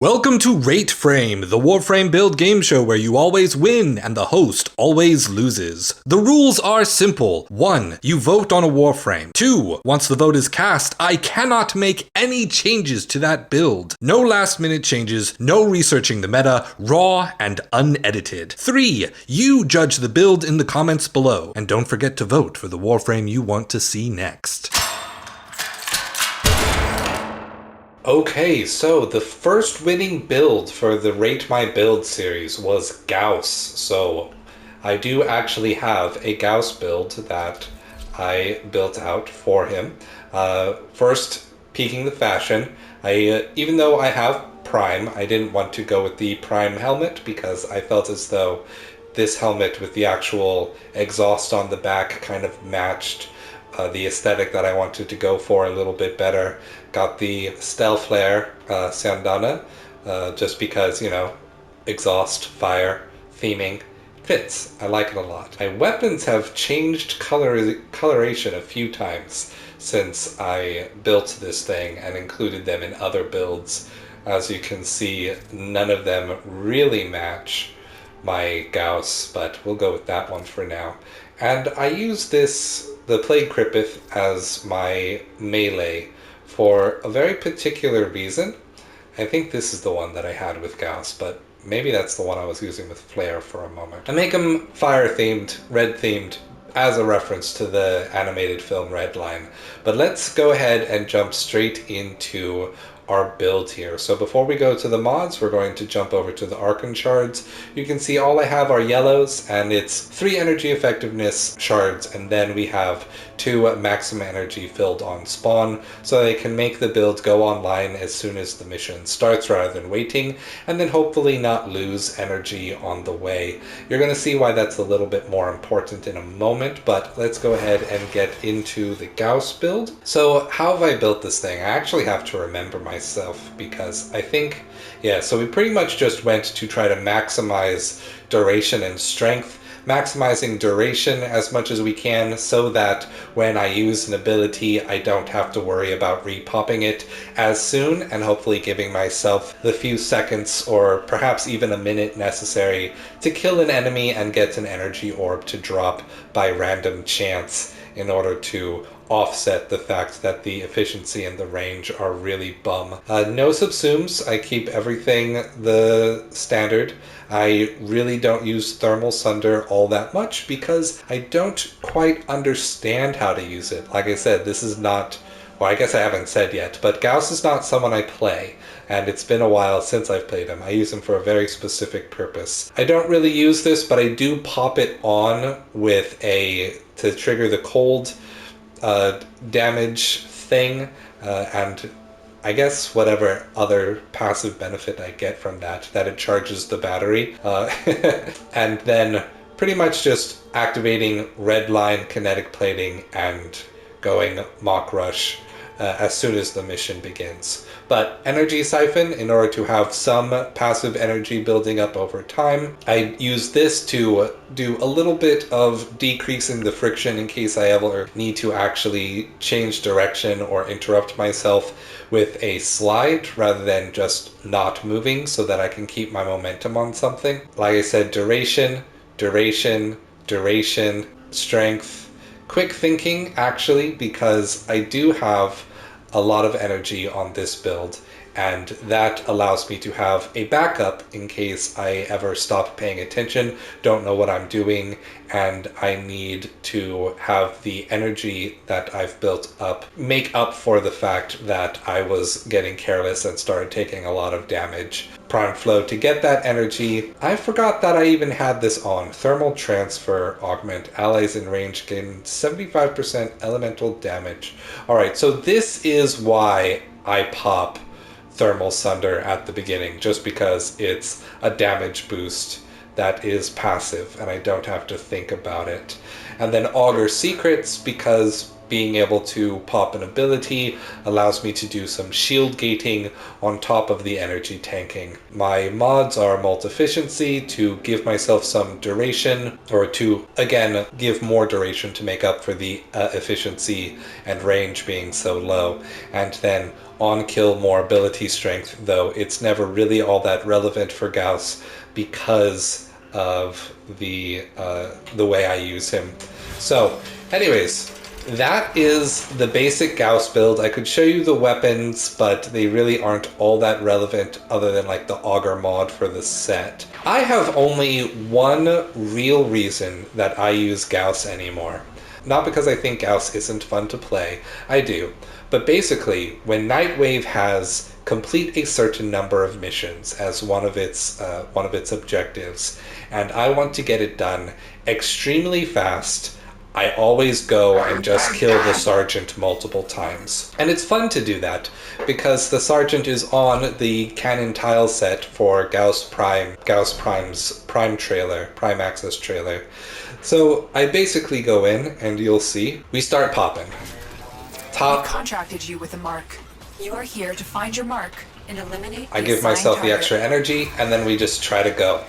Welcome to RateFrame, the Warframe build game show where you always win and the host always loses. The rules are simple. 1. You vote on a Warframe. 2. Once the vote is cast, I cannot make any changes to that build. No last minute changes, no researching the meta, raw and unedited. 3. You judge the build in the comments below, and don't forget to vote for the Warframe you want to see next. Okay, so the first winning build for the Rate My Build series was Gauss. So I do actually have a Gauss build that I built out for him. First, peaking the fashion, even though I have Prime, I didn't want to go with the Prime helmet because I felt as though this helmet with the actual exhaust on the back kind of matched the aesthetic that I wanted to go for a little bit better. Got the Stealth Flare Sandana, just because, you know, exhaust, fire, theming, fits. I like it a lot. My weapons have changed coloration a few times since I built this thing and included them in other builds. As you can see, none of them really match my Gauss, but we'll go with that one for now. And I use the Plague Crippith, as my melee for a very particular reason. I think this is the one that I had with Gauss, but maybe that's the one I was using with Flare for a moment. I make them fire-themed, red-themed, as a reference to the animated film Redline. But let's go ahead and jump straight into our build here. So before we go to the mods, we're going to jump over to the Archon shards. You can see all I have are yellows, and it's 3 energy effectiveness shards, and then we have 2 maximum energy filled on spawn, so they can make the build go online as soon as the mission starts rather than waiting, and then hopefully not lose energy on the way. You're going to see why that's a little bit more important in a moment, but let's go ahead and get into the Gauss build. So how have I built this thing? I actually have to remember myself because I think, yeah, so we pretty much just went to try to maximize duration and strength, maximizing duration as much as we can so that when I use an ability, I don't have to worry about repopping it as soon, and hopefully giving myself the few seconds or perhaps even a minute necessary to kill an enemy and get an energy orb to drop by random chance in order to offset the fact that the efficiency and the range are really bum. No subsumes. I keep everything the standard. I really don't use Thermal Sunder all that much because I don't quite understand how to use it. Like I said, this is not, well, I guess I haven't said yet, but Gauss is not someone I play, and it's been a while since I've played him. I use him for a very specific purpose. I don't really use this, but I do pop it on with to trigger the cold damage thing, and I guess whatever other passive benefit I get from that it charges the battery, and then pretty much just activating Redline kinetic plating and going Mach Rush as soon as the mission begins. But Energy Siphon, in order to have some passive energy building up over time. I use this to do a little bit of decreasing the friction in case I ever need to actually change direction or interrupt myself with a slide rather than just not moving, so that I can keep my momentum on something. Like I said, duration, strength, quick thinking actually, because I do have a lot of energy on this build, and that allows me to have a backup in case I ever stop paying attention, don't know what I'm doing, and I need to have the energy that I've built up make up for the fact that I was getting careless and started taking a lot of damage. Prime Flow to get that energy. I forgot that I even had this on. Thermal Transfer Augment. Allies in range gain 75% elemental damage. Alright, so this is why I pop Thermal Sunder at the beginning, just because it's a damage boost that is passive and I don't have to think about it. And then Augur Secrets, because being able to pop an ability allows me to do some shield gating on top of the energy tanking. My mods are multi-efficiency to give myself some duration, or to, again, give more duration to make up for the efficiency and range being so low. And then on-kill more ability strength, though it's never really all that relevant for Gauss because of the way I use him. So, anyways, that is the basic Gauss build. I could show you the weapons, but they really aren't all that relevant other than like the auger mod for the set. I have only one real reason that I use Gauss anymore. Not because I think Gauss isn't fun to play, I do. But basically, when Nightwave has complete a certain number of missions as one of its objectives, and I want to get it done extremely fast, I always go and just kill the Sergeant multiple times. And it's fun to do that, because the Sergeant is on the Canon tile set for Gauss Prime's Prime Access trailer. So I basically go in, and you'll see, we start popping. We contracted you with a mark. You are here to find your mark and eliminate. I give myself the extra energy, and then we just try to go.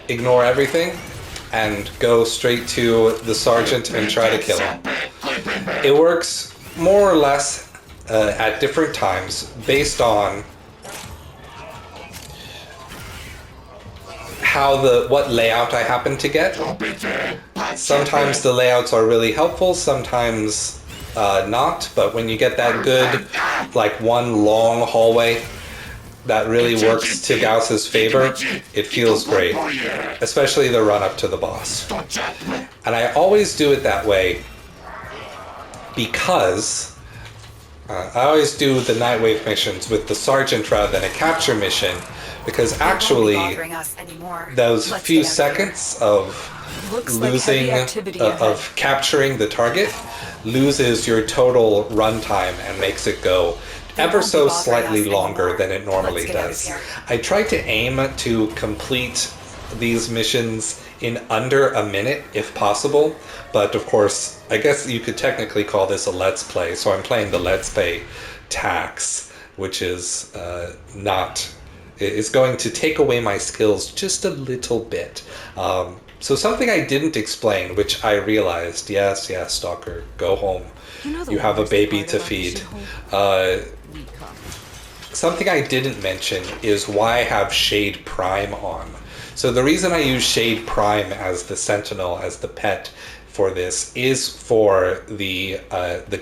Ignore everything and go straight to the Sergeant and try to kill him. It works more or less at different times based on what layout I happen to get. Sometimes the layouts are really helpful, sometimes not, but when you get that good, like one long hallway that really works to Gauss's favor, it feels great, especially the run up to the boss. And I always do it that way because I always do the Nightwave missions with the Sergeant rather than a capture mission, because actually those few seconds of of capturing the target loses your total runtime and makes it go ever so slightly longer than it normally does. I try to aim to complete these missions in under a minute if possible, but of course I guess you could technically call this a Let's Play, so I'm playing the Let's Play tax, which is it's going to take away my skills just a little bit. So something I didn't explain, which I realized, yes, Stalker, go home. You have a baby to feed. Something I didn't mention is why I have Shade Prime on. So the reason I use Shade Prime as the Sentinel, as the pet for this, is for the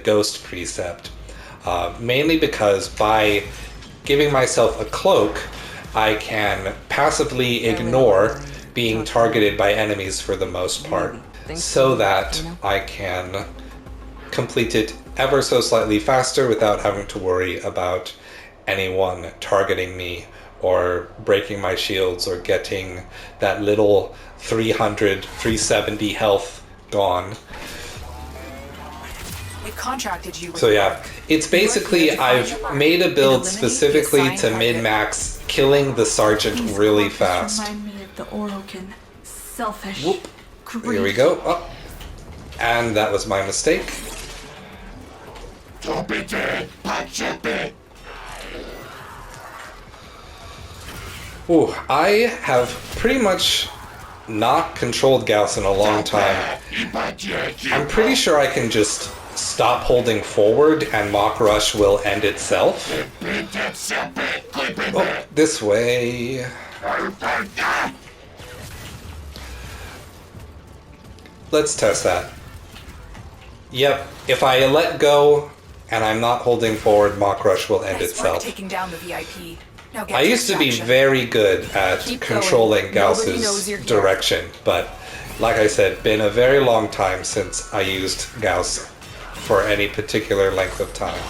Ghost precept. Mainly because by giving myself a cloak, I can passively ignore being targeted by enemies for the most part, so that I can complete it ever so slightly faster without having to worry about anyone targeting me or breaking my shields or getting that little 300, 370 health gone. Contracted you with so yeah, it's basically I've made a build specifically to min-max killing the Sergeant really fast. Whoop. Here we go. Oh. And that was my mistake. Ooh, I have pretty much not controlled Gauss in a long time. I'm pretty sure I can just stop holding forward and Mach Rush will end itself. Oh, this way. Let's test that. Yep, if I let go and I'm not holding forward, Mach Rush will end itself. Taking down the VIP. I used to be very good at controlling Gauss's direction, but like I said, been a very long time since I used Gauss for any particular length of time.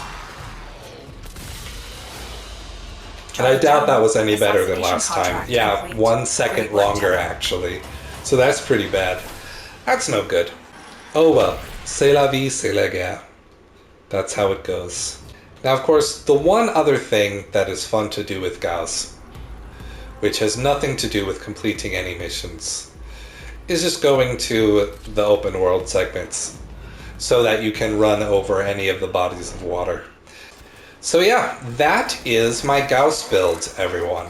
And I doubt that was any better than last time. Yeah, 1 second longer actually. So that's pretty bad. That's no good. Oh well, c'est la vie, c'est la guerre. That's how it goes. Now of course, the one other thing that is fun to do with Gauss, which has nothing to do with completing any missions, is just going to the open world segments so that you can run over any of the bodies of water. So yeah, that is my Gauss build, everyone.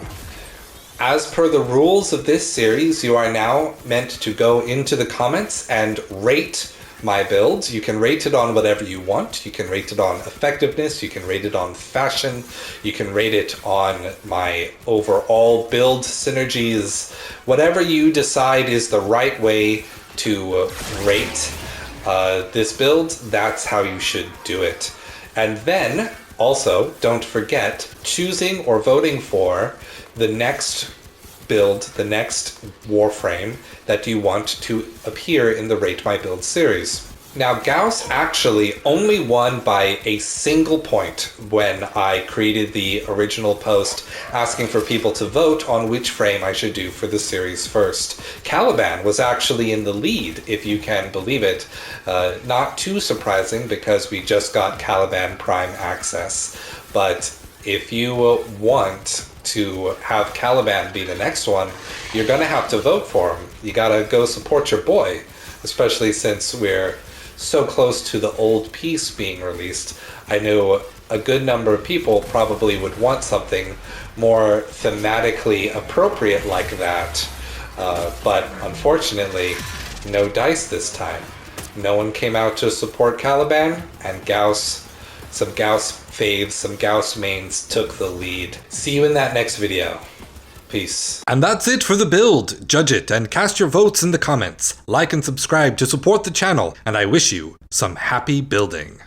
As per the rules of this series, you are now meant to go into the comments and rate my build. You can rate it on whatever you want. You can rate it on effectiveness, you can rate it on fashion, you can rate it on my overall build synergies. Whatever you decide is the right way to rate this build, that's how you should do it. And then, also, don't forget choosing or voting for the next build, the next Warframe that you want to appear in the Rate My Build series. Now, Gauss actually only won by a single point when I created the original post asking for people to vote on which frame I should do for the series first. Caliban was actually in the lead, if you can believe it. Not too surprising because we just got Caliban Prime access. But if you want to have Caliban be the next one, you're going to have to vote for him. You got to go support your boy, especially since we're so close to the old piece being released. I know a good number of people probably would want something more thematically appropriate like that, but unfortunately, no dice this time. No one came out to support Caliban, and some Gauss faves, some Gauss mains took the lead. See you in that next video. Peace. And that's it for the build. Judge it and cast your votes in the comments. Like and subscribe to support the channel, and I wish you some happy building.